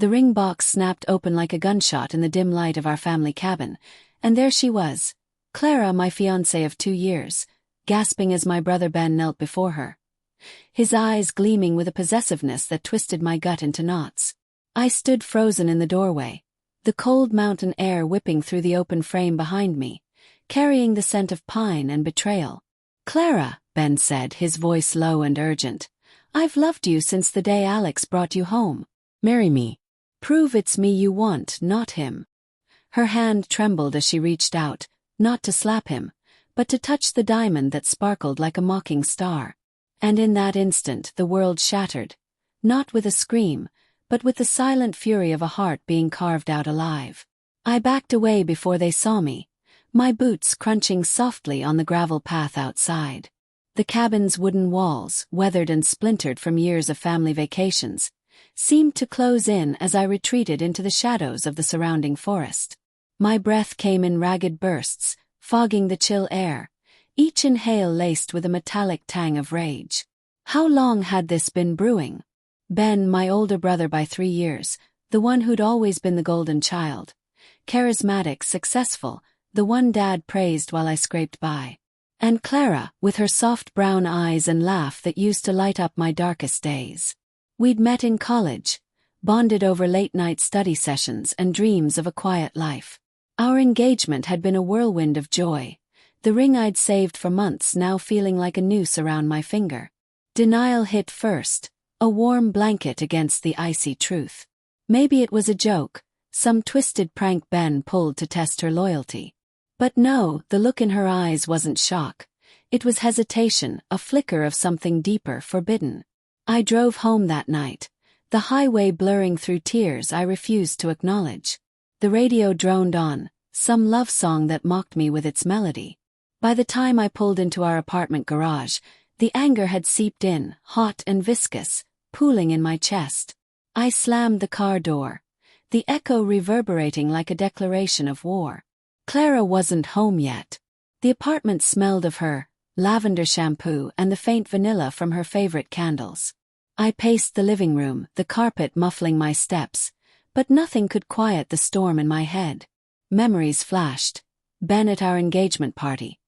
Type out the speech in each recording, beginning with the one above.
The ring box snapped open like a gunshot in the dim light of our family cabin, and there she was, Clara, my fiancé of 2 years, gasping as my brother Ben knelt before her, his eyes gleaming with a possessiveness that twisted my gut into knots. I stood frozen in the doorway, the cold mountain air whipping through the open frame behind me, carrying the scent of pine and betrayal. "Clara," Ben said, his voice low and urgent, "I've loved you since the day Alex brought you home. Marry me. Prove it's me you want, not him." Her hand trembled as she reached out, not to slap him, but to touch the diamond that sparkled like a mocking star. And in that instant the world shattered, not with a scream, but with the silent fury of a heart being carved out alive. I backed away before they saw me, my boots crunching softly on the gravel path outside. The cabin's wooden walls, weathered and splintered from years of family vacations, seemed to close in as I retreated into the shadows of the surrounding forest. My breath came in ragged bursts, fogging the chill air, each inhale laced with a metallic tang of rage. How long had this been brewing? Ben, my older brother by 3 years, the one who'd always been the golden child, charismatic, successful, the one Dad praised while I scraped by. And Clara, with her soft brown eyes and laugh that used to light up my darkest days. We'd met in college, bonded over late-night study sessions and dreams of a quiet life. Our engagement had been a whirlwind of joy, the ring I'd saved for months now feeling like a noose around my finger. Denial hit first, a warm blanket against the icy truth. Maybe it was a joke, some twisted prank Ben pulled to test her loyalty. But no, the look in her eyes wasn't shock. It was hesitation, a flicker of something deeper, forbidden. I drove home that night, the highway blurring through tears I refused to acknowledge. The radio droned on, some love song that mocked me with its melody. By the time I pulled into our apartment garage, the anger had seeped in, hot and viscous, pooling in my chest. I slammed the car door, the echo reverberating like a declaration of war. Clara wasn't home yet. The apartment smelled of her, lavender shampoo and the faint vanilla from her favorite candles. I paced the living room, the carpet muffling my steps, but nothing could quiet the storm in my head. Memories flashed. Ben at our engagement party,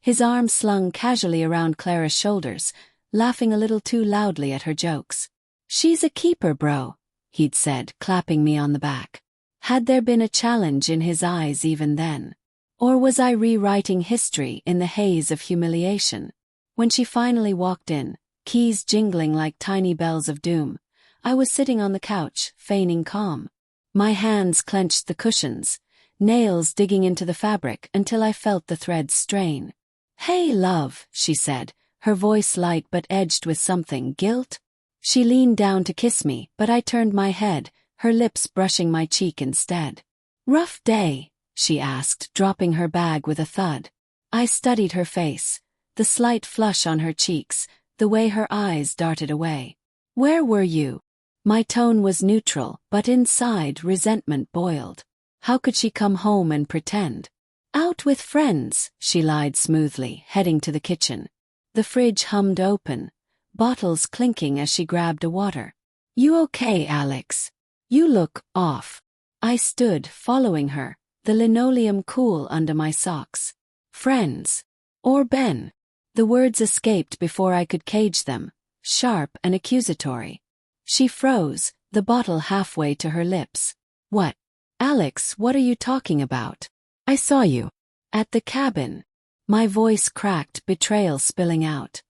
his arm slung casually around Clara's shoulders, laughing a little too loudly at her jokes. "She's a keeper, bro," he'd said, clapping me on the back. Had there been a challenge in his eyes even then? Or was I rewriting history in the haze of humiliation? When she finally walked in, keys jingling like tiny bells of doom, I was sitting on the couch, feigning calm. My hands clenched the cushions, nails digging into the fabric until I felt the threads strain. "Hey, love," she said, her voice light but edged with something, guilt. She leaned down to kiss me, but I turned my head, her lips brushing my cheek instead. "Rough day?" she asked, dropping her bag with a thud. I studied her face, the slight flush on her cheeks, the way her eyes darted away. "Where were you?" My tone was neutral, but inside resentment boiled. How could she come home and pretend? "Out with friends," she lied smoothly, heading to the kitchen. The fridge hummed open, bottles clinking as she grabbed a water. "You okay, Alex? You look off." I stood, following her, the linoleum cool under my socks. "Friends. Or Ben?" The words escaped before I could cage them, sharp and accusatory. She froze, the bottle halfway to her lips. "What? Alex, what are you talking about? I saw you. At the cabin." My voice cracked, betrayal spilling out.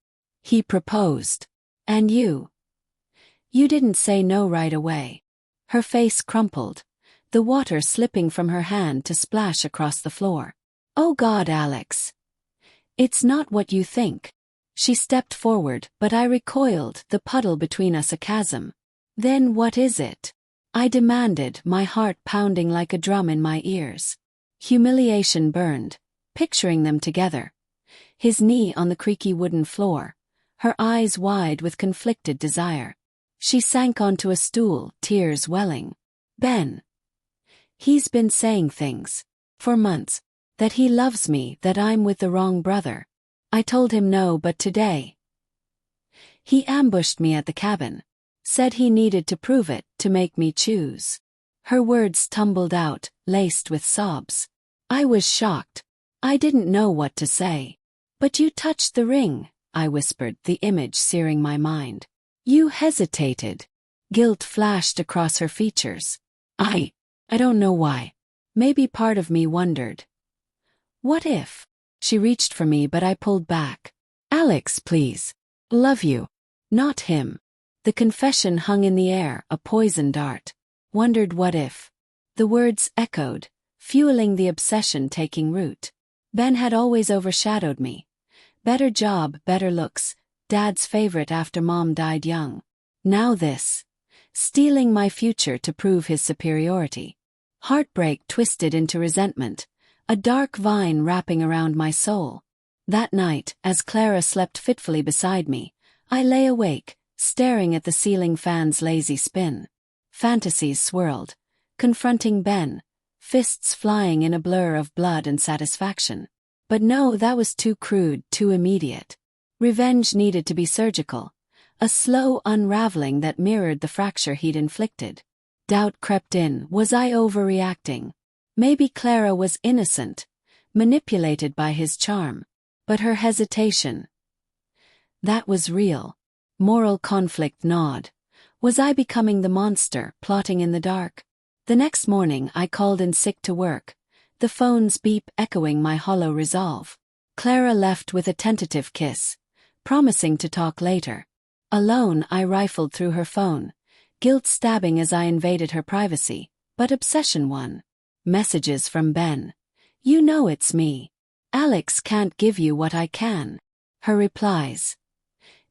"He proposed. And you? You didn't say no right away." Her face crumpled, the water slipping from her hand to splash across the floor. "Oh God, Alex. It's not what you think." She stepped forward, but I recoiled, the puddle between us a chasm. "Then what is it?" I demanded, my heart pounding like a drum in my ears. Humiliation burned, picturing them together. His knee on the creaky wooden floor, her eyes wide with conflicted desire. She sank onto a stool, tears welling. "Ben. He's been saying things. For months. That he loves me, that I'm with the wrong brother. I told him no, but today. He ambushed me at the cabin. Said he needed to prove it to make me choose. Her words tumbled out, laced with sobs. I was shocked. I didn't know what to say. But you touched the ring, I whispered, the image searing my mind. You hesitated. Guilt flashed across her features. I don't know why. Maybe part of me wondered. What if? She reached for me, but I pulled back. Alex, please. Love you. Not him. The confession hung in the air, a poison dart. Wondered what if. The words echoed, fueling the obsession taking root. Ben had always overshadowed me. Better job, better looks, Dad's favorite after Mom died young. Now this. Stealing my future to prove his superiority. Heartbreak twisted into resentment, a dark vine wrapping around my soul. That night, as Clara slept fitfully beside me, I lay awake, staring at the ceiling fan's lazy spin. Fantasies swirled, confronting Ben, fists flying in a blur of blood and satisfaction. But no, that was too crude, too immediate. Revenge needed to be surgical, a slow unraveling that mirrored the fracture he'd inflicted. Doubt crept in. Was I overreacting? Maybe Clara was innocent, manipulated by his charm. But her hesitation, that was real. Moral conflict gnawed. Was I becoming the monster, plotting in the dark? The next morning I called in sick to work, the phone's beep echoing my hollow resolve. Clara left with a tentative kiss, promising to talk later. Alone, I rifled through her phone, guilt stabbing as I invaded her privacy, but obsession won. Messages from Ben. You know it's me. Alex can't give you what I can. Her replies.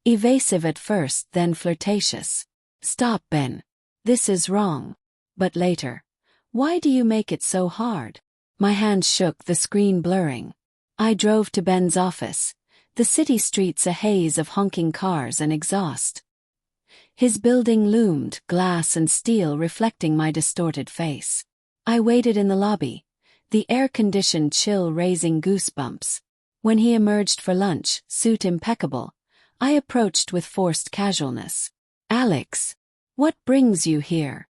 Evasive at first, then flirtatious. Stop, Ben. This is wrong. But later. Why do you make it so hard? My hands shook, the screen blurring. I drove to Ben's office, the city streets a haze of honking cars and exhaust. His building loomed, glass and steel reflecting my distorted face. I waited in the lobby, the air-conditioned chill raising goosebumps. When he emerged for lunch, suit impeccable, I approached with forced casualness. Alex, what brings you here?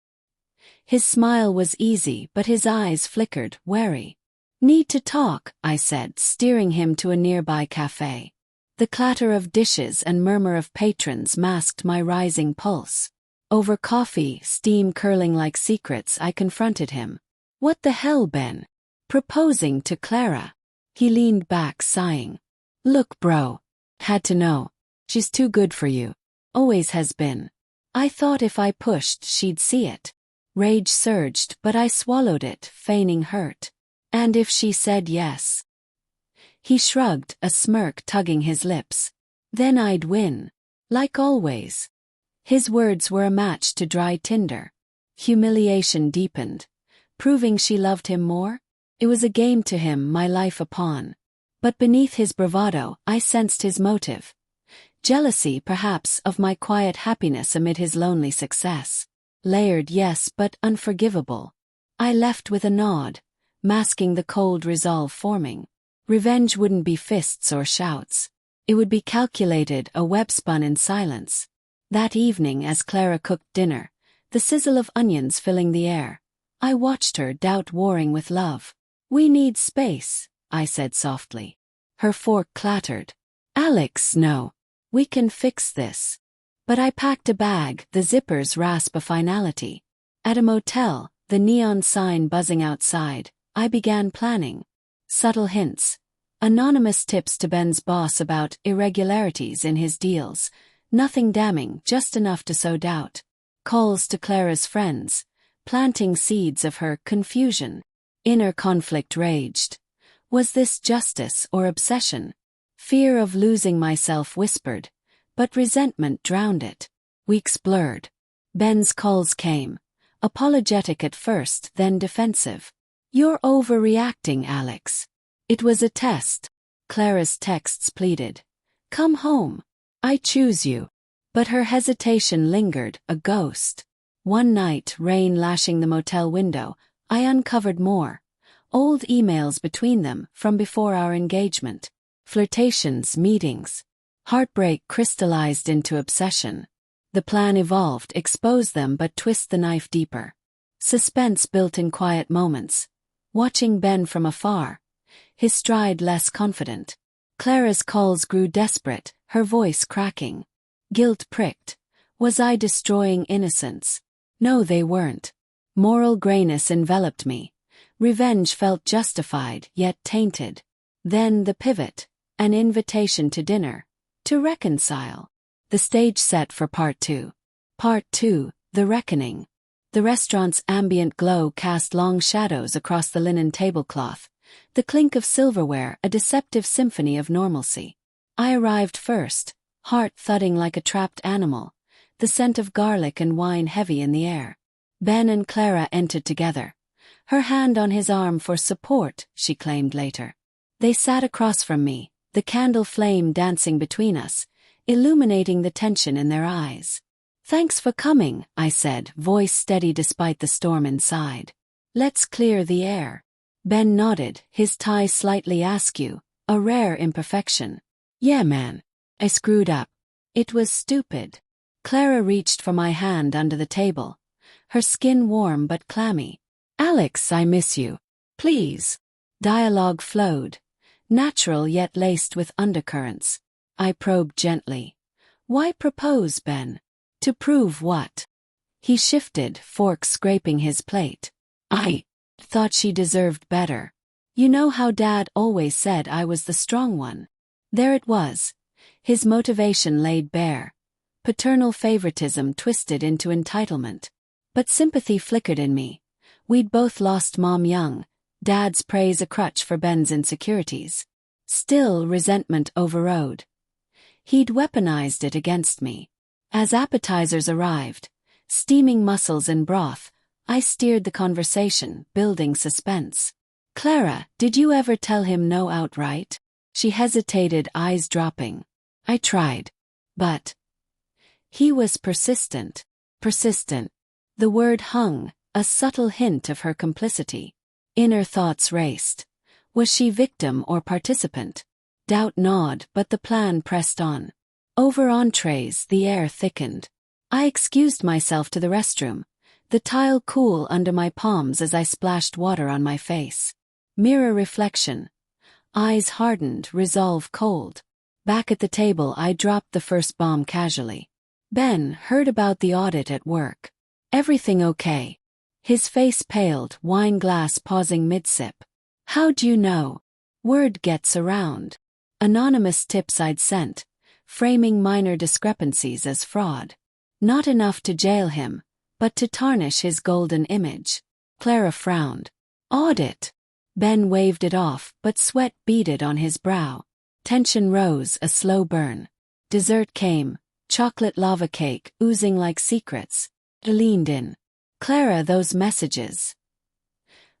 His smile was easy, but his eyes flickered, wary. Need to talk, I said, steering him to a nearby cafe. The clatter of dishes and murmur of patrons masked my rising pulse. Over coffee, steam curling like secrets, I confronted him. What the hell, Ben? Proposing to Clara? He leaned back, sighing. Look, bro. Had to know. She's too good for you. Always has been. I thought if I pushed, she'd see it. Rage surged, but I swallowed it, feigning hurt. And if she said yes? He shrugged, a smirk tugging his lips. Then I'd win. Like always. His words were a match to dry tinder. Humiliation deepened. Proving she loved him more? It was a game to him, my life a pawn. But beneath his bravado, I sensed his motive. Jealousy, perhaps, of my quiet happiness amid his lonely success. Layered, yes, but unforgivable. I left with a nod, masking the cold resolve forming. Revenge wouldn't be fists or shouts. It would be calculated, a web spun in silence. That evening, as Clara cooked dinner, the sizzle of onions filling the air, I watched her, doubt warring with love. We need space, I said softly. Her fork clattered. Alex, no. We can fix this. But I packed a bag, the zippers rasp a finality. At a motel, the neon sign buzzing outside, I began planning. Subtle hints. Anonymous tips to Ben's boss about irregularities in his deals. Nothing damning, just enough to sow doubt. Calls to Clara's friends, planting seeds of her confusion. Inner conflict raged. Was this justice or obsession? Fear of losing myself whispered, but resentment drowned it. Weeks blurred. Ben's calls came. Apologetic at first, then defensive. You're overreacting, Alex. It was a test. Clara's texts pleaded. Come home. I choose you. But her hesitation lingered, a ghost. One night, rain lashing the motel window, I uncovered more. Old emails between them, from before our engagement. Flirtations, meetings. Heartbreak crystallized into obsession. The plan evolved, expose them but twist the knife deeper. Suspense built in quiet moments. Watching Ben from afar, his stride less confident. Clara's calls grew desperate, her voice cracking. Guilt pricked. Was I destroying innocence? No, they weren't. Moral grayness enveloped me. Revenge felt justified, yet tainted. Then the pivot, an invitation to dinner. To reconcile. The stage set for Part 2. Part 2, The Reckoning. The restaurant's ambient glow cast long shadows across the linen tablecloth, the clink of silverware a deceptive symphony of normalcy. I arrived first, heart thudding like a trapped animal, the scent of garlic and wine heavy in the air. Ben and Clara entered together. Her hand on his arm for support, she claimed later. They sat across from me, the candle flame dancing between us, illuminating the tension in their eyes. "Thanks for coming," I said, voice steady despite the storm inside. "Let's clear the air." Ben nodded, his tie slightly askew, a rare imperfection. "Yeah, man. I screwed up. It was stupid." Clara reached for my hand under the table, her skin warm but clammy. "Alex, I miss you. Please." Dialogue flowed, natural yet laced with undercurrents. I probed gently. "Why propose, Ben? To prove what?" He shifted, fork scraping his plate. "I thought she deserved better. You know how Dad always said I was the strong one." There it was. His motivation laid bare. Paternal favoritism twisted into entitlement. But sympathy flickered in me. We'd both lost Mom young, Dad's praise a crutch for Ben's insecurities. Still, resentment overrode. He'd weaponized it against me. As appetizers arrived, steaming mussels and broth, I steered the conversation, building suspense. "Clara, did you ever tell him no outright?" She hesitated, eyes dropping. "I tried. But..." He was persistent. Persistent. The word hung, a subtle hint of her complicity. Inner thoughts raced. Was she victim or participant? Doubt gnawed, but the plan pressed on. Over entrees, the air thickened. I excused myself to the restroom, the tile cool under my palms as I splashed water on my face. Mirror reflection. Eyes hardened, resolve cold. Back at the table, I dropped the first bomb casually. "Ben, heard about the audit at work. Everything okay?" His face paled, wine glass pausing mid-sip. "How'd you know?" "Word gets around." Anonymous tips I'd sent, framing minor discrepancies as fraud. Not enough to jail him, but to tarnish his golden image. Clara frowned. "Audit." Ben waved it off, but sweat beaded on his brow. Tension rose, a slow burn. Dessert came, chocolate lava cake oozing like secrets. I leaned in. "Clara, those messages.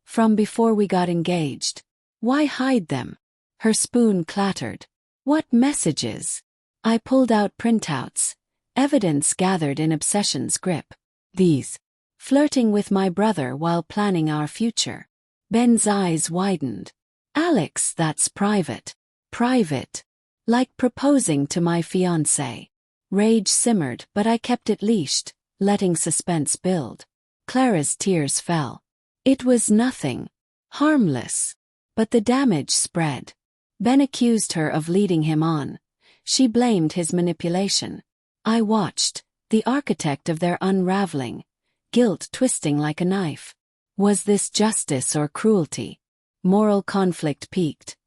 From before we got engaged. Why hide them?" Her spoon clattered. "What messages?" I pulled out printouts, evidence gathered in obsession's grip. "These. Flirting with my brother while planning our future." Ben's eyes widened. "Alex, that's private." "Private. Like proposing to my fiancé." Rage simmered, but I kept it leashed, letting suspense build. Clara's tears fell. It was nothing. Harmless. But the damage spread. Ben accused her of leading him on. She blamed his manipulation. I watched, the architect of their unraveling, guilt twisting like a knife. Was this justice or cruelty? Moral conflict peaked.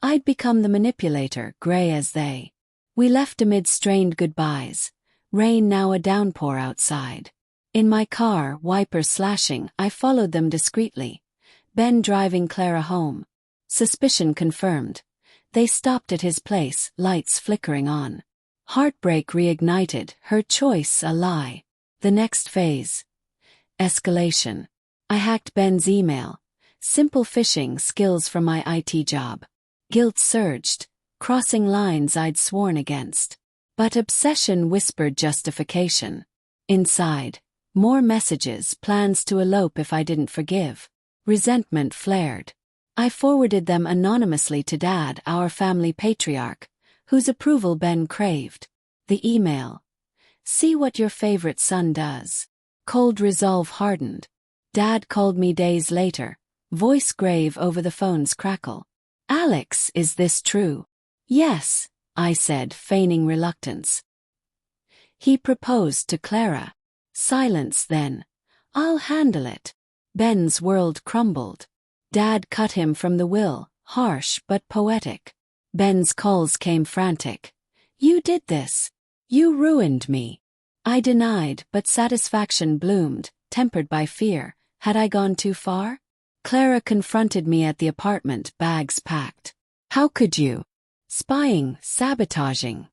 I'd become the manipulator, gray as they. We left amid strained goodbyes, rain now a downpour outside. In my car, wipers slashing, I followed them discreetly. Ben driving Clara home. Suspicion confirmed. They stopped at his place, lights flickering on. Heartbreak reignited, her choice a lie. The next phase. Escalation. I hacked Ben's email. Simple phishing skills from my IT job. Guilt surged, crossing lines I'd sworn against. But obsession whispered justification. Inside, more messages, plans to elope if I didn't forgive. Resentment flared. I forwarded them anonymously to Dad, our family patriarch, whose approval Ben craved. The email. See what your favorite son does. Cold resolve hardened. Dad called me days later, voice grave over the phone's crackle. Alex, is this true? Yes, I said, feigning reluctance. He proposed to Clara. Silence then. I'll handle it. Ben's world crumbled. Dad cut him from the will, harsh but poetic. Ben's calls came frantic. You did this. You ruined me. I denied, but satisfaction bloomed, tempered by fear. Had I gone too far? Clara confronted me at the apartment, bags packed. How could you? Spying, sabotaging.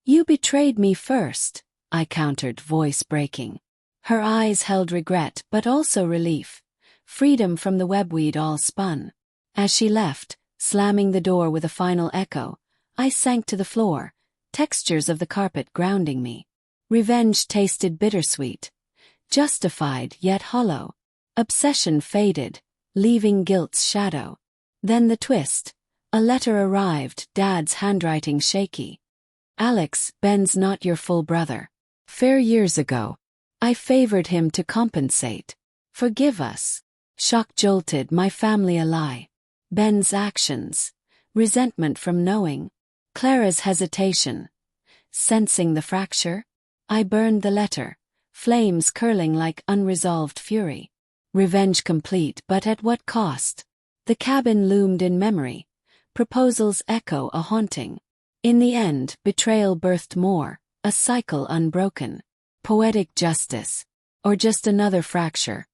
You betrayed me first, I countered, voice breaking. Her eyes held regret but also relief. Freedom from the webweed all spun. As she left, slamming the door with a final echo, I sank to the floor, textures of the carpet grounding me. Revenge tasted bittersweet. Justified yet hollow. Obsession faded, leaving guilt's shadow. Then the twist. A letter arrived, Dad's handwriting shaky. Alex, Ben's not your full brother. Fair years ago. I favored him to compensate. Forgive us. Shock jolted my family a lie. Ben's actions. Resentment from knowing. Clara's hesitation. Sensing the fracture, I burned the letter, flames curling like unresolved fury. Revenge complete, but at what cost? The cabin loomed in memory. Proposals echo a haunting. In the end, betrayal birthed more, a cycle unbroken. Poetic justice. Or just another fracture,